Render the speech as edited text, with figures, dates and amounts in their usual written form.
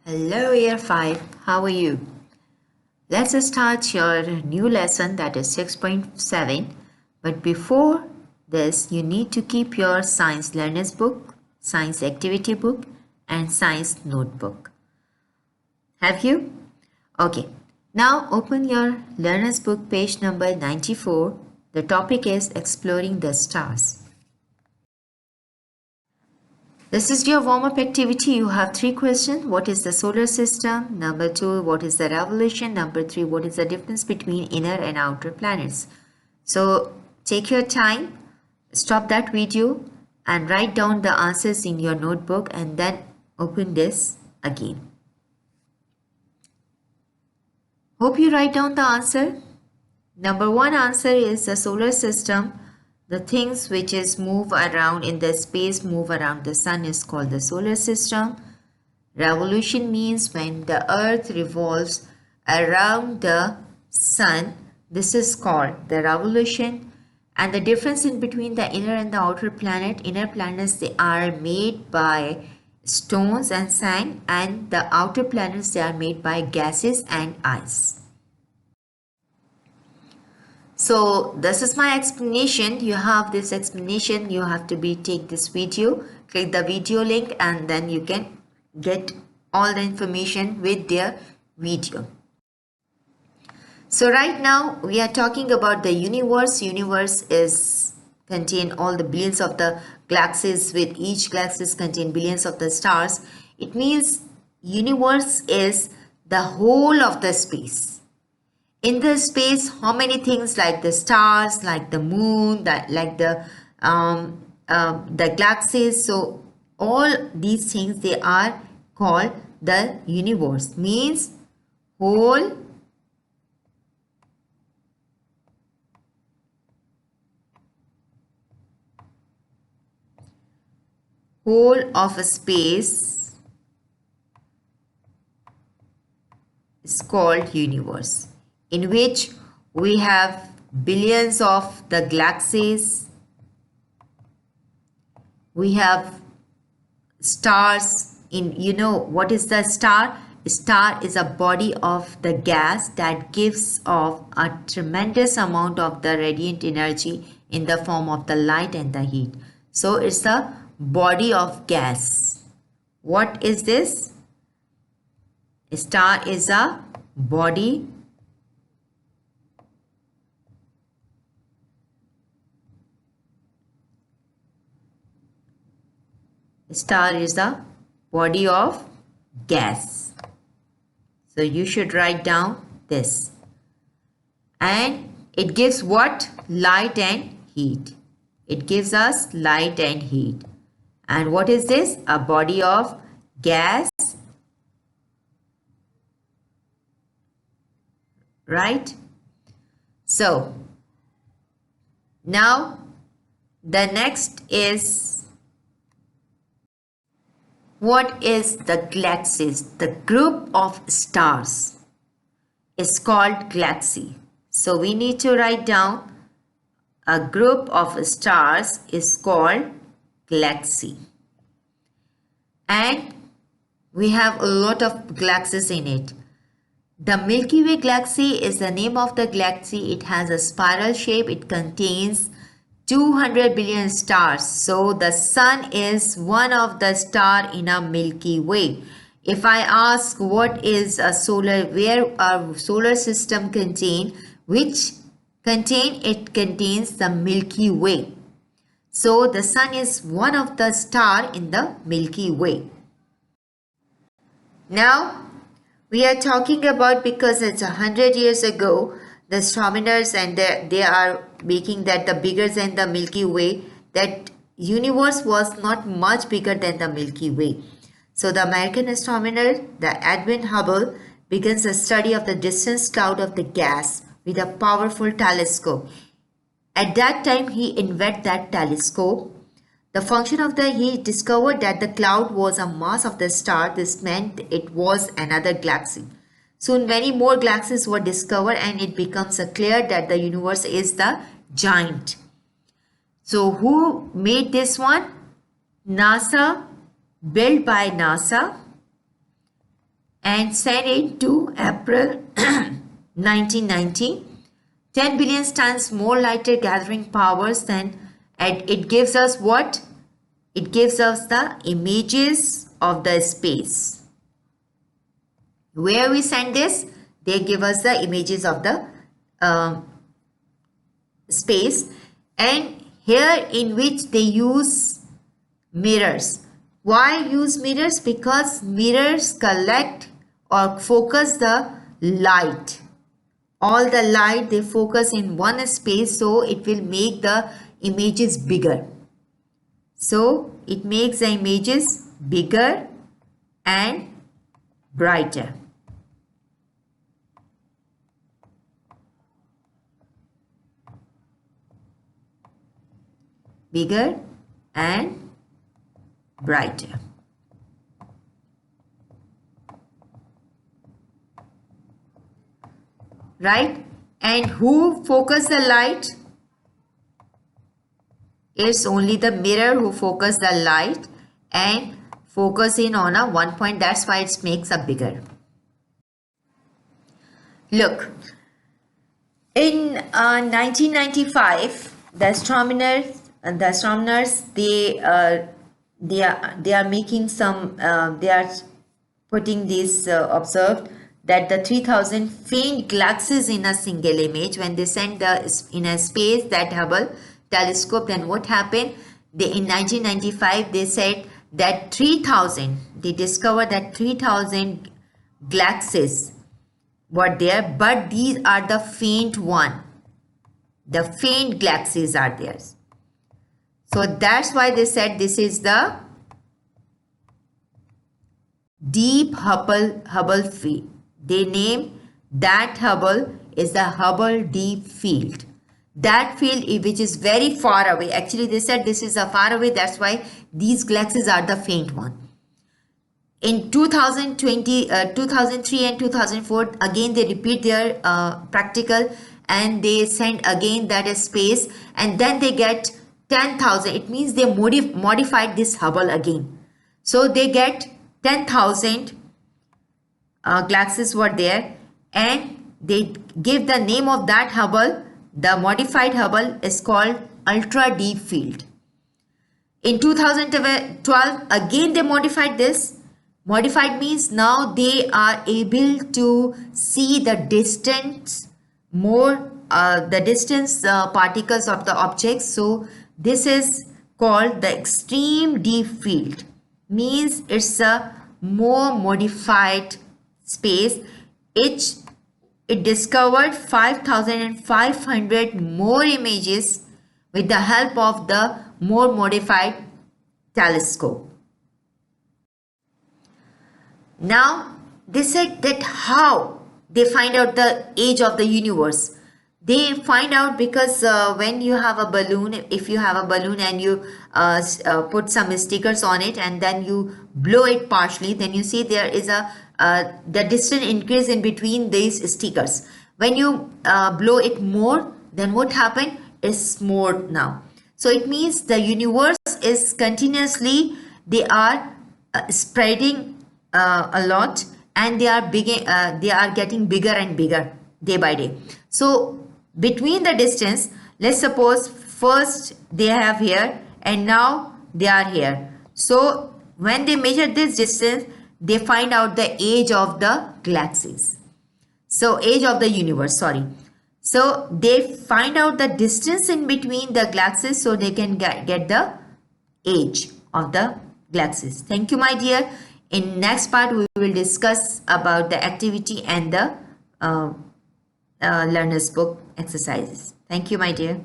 Hello, Year 5. How are you? Let's start your new lesson that is 6.7. But before this, you need to keep your science learners book, science activity book, and science notebook. Have you? Okay. Now open your learners book page number 94. The topic is exploring the stars. This is your warm-up activity. You have 3 questions. What is the solar system? Number 2, what is the revolution? Number 3, what is the difference between inner and outer planets? So take your time, stop that video and write down the answers in your notebook and then open this again. Hope you write down the answer. Number 1 answer is the solar system. The things which is move around in the space, move around the sun is called the solar system. Revolution means when the earth revolves around the sun. This is called the revolution. And the difference in between the inner and the outer planet. Inner planets, they are made by stones and sand, and the outer planets, they are made by gases and ice. So this is my explanation. You have this explanation. You have to take this video, click the video link, and then you can get all the information with their video. So right now we are talking about the universe. Universe is contain all the billions of the galaxies, with each galaxies contain billions of the stars. It means universe is the whole of the space. In the space, how many things like the stars, like the moon, the galaxies. So all these things, they are called the universe. Means whole of a space is called universe, in which we have billions of the galaxies, we have stars. What is the star? Star is a body of the gas that gives off a tremendous amount of the radiant energy in the form of the light and the heat. So it's the body of gas. What is this? Star is a body Star is the body of gas. So you should write down this. And it gives what? Light and heat. It gives us light and heat. And what is this? A body of gas. Right? So now the next is, what is the galaxies? The group of stars is called galaxy. So we need to write down a group of stars is called galaxy. And we have a lot of galaxies in it. The Milky Way galaxy is the name of the galaxy. It has a spiral shape. It contains 200 billion stars. So the sun is one of the star in a Milky Way. If I ask what is a where a solar system contain, it contains the Milky Way. So the sun is one of the star in the Milky Way. Now we are talking about, because it's 100 years ago, the astronomers and they are making that the bigger than the Milky Way, that universe was not much bigger than the Milky Way. So the American astronomer, the Edwin Hubble, begins a study of the distant cloud of the gas with a powerful telescope. At that time, he invented that telescope. The function of he discovered that the cloud was a mass of the star. This meant it was another galaxy. Soon many more galaxies were discovered, and it becomes clear that the universe is the giant. So who made this one? NASA, built by NASA. and sent it to April 1990. 10 billion times more lighter gathering powers than, and it gives us what? It gives us the images of the space. Where we send this, they give us the images of the space, and here in which they use mirrors. Why use mirrors? Because mirrors collect or focus the light. All the light they focus in one space, so it will make the images bigger. So it makes the images bigger and brighter. Bigger and brighter. Right? And who focus the light? It's only the mirror who focus the light and focus in on a one point. That's why it makes a bigger. Look, in 1995, the astronomers they are making some they are putting this observed that the 3000 faint galaxies in a single image. When they sent in a space that Hubble telescope, then what happened? In 1995 they said that 3000, they discovered that 3000 galaxies were there, but these are the faint one. The faint galaxies are there. So that's why they said this is the deep Hubble field. They name that Hubble is the Hubble Deep Field. That field which is very far away. Actually, they said this is a far away. That's why these galaxies are the faint one. In 2003 and 2004, again they repeat their practical and they send again that is space, and then they get 10,000. It means they modified this Hubble again. So they get 10,000 galaxies were there, and they give the name of that Hubble. The modified Hubble is called Ultra Deep Field. In 2012, again they modified this. Modified means now they are able to see the distance more, the distance particles of the objects. So this is called the Extreme Deep Field. Means it's a more modified space. It discovered 5,500 more images with the help of the more modified telescope. Now they said that how they find out the age of the universe. They find out because when you have a balloon, if you have a balloon and you put some stickers on it and then you blow it partially, then you see there is a the distance increase in between these stickers. When you blow it more, then what happened is more now. So it means the universe is continuously, they are spreading a lot, and they are getting bigger and bigger day by day. So between the distance, let's suppose first they have here and now they are here. So when they measure this distance, they find out the age of the galaxies. So age of the universe, sorry. So they find out the distance in between the galaxies so they can get the age of the galaxies. Thank you, my dear. In next part, we will discuss about the activity and the learner's book exercises. Thank you, my dear.